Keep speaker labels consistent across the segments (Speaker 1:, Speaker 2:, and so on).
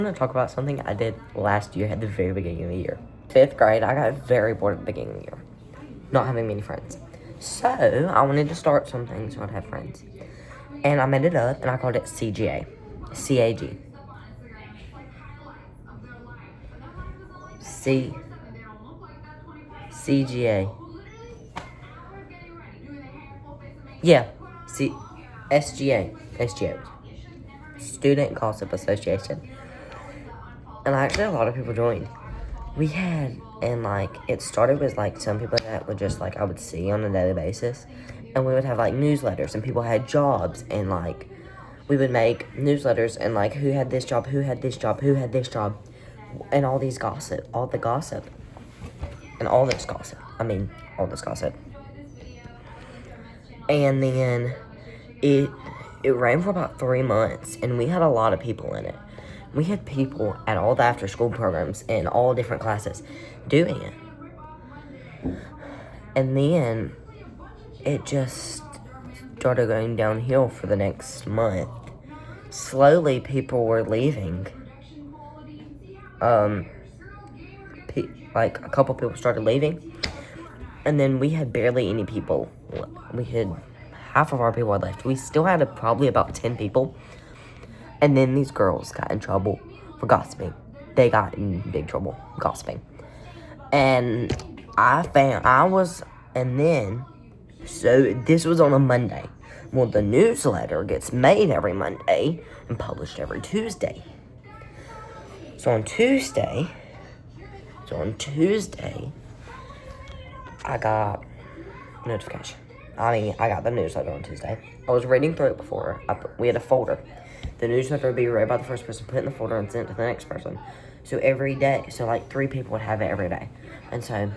Speaker 1: I'm going to talk about something I did last year at the very beginning of the year. 5th grade, I got very bored at the beginning of the year, not having many friends. So, I wanted to start something so I'd have friends. And I made it up, and I called it CGA. C-A-G. CGA. Yeah, SGA. Student Gossip Association. And actually a lot of people joined. We had, and like, it started with like some people that would just like, I would see on a daily basis. And we would have like newsletters, and people had jobs, and like, we would make newsletters, and like, who had this job, who had this job, who had this job, and all this gossip. All this gossip. And then it ran for about 3 months, and we had a lot of people in it. We had people at all the after-school programs and all different classes doing it. And then it just started going downhill for the next month. Slowly, people were leaving. Like, a couple people started leaving. And then we had barely any people. We had half of our people had left. We still had probably about 10 people. And then these girls got in trouble for gossiping. They got in big trouble gossiping. And so this was on a Monday. Well, the newsletter gets made every Monday and published every Tuesday. So on Tuesday, I got notification. I got the newsletter on Tuesday. I was reading through it before. We had a folder. The newsletter would be read by the first person, put it in the folder, and sent it to the next person. So every day, like 3 people would have it every day. And so,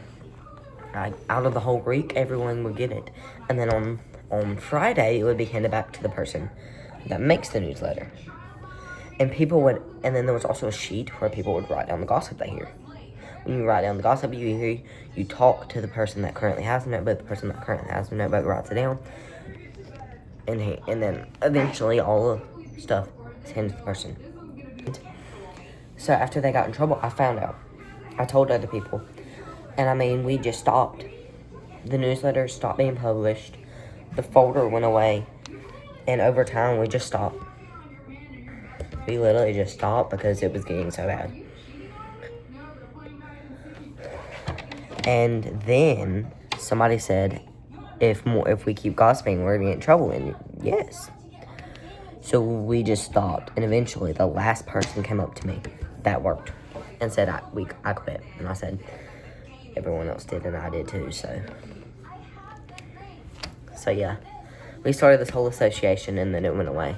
Speaker 1: out of the whole week, everyone would get it. And then on Friday, it would be handed back to the person that makes the newsletter. And then there was also a sheet where people would write down the gossip they hear. When you write down the gossip you hear, you talk to the person that currently has the notebook. The person that currently has the notebook writes it down. And then eventually all the stuff is handed to the person. So after they got in trouble, I found out. I told other people. And we just stopped. The newsletter stopped being published. The folder went away. And over time, we just stopped. We literally just stopped because it was getting so bad. And then somebody said, if we keep gossiping, we're going to get in trouble. And yes. So we just stopped. And eventually, the last person came up to me that worked and said, I quit. And I said, everyone else did, and I did too. So yeah. We started this whole association, and then it went away.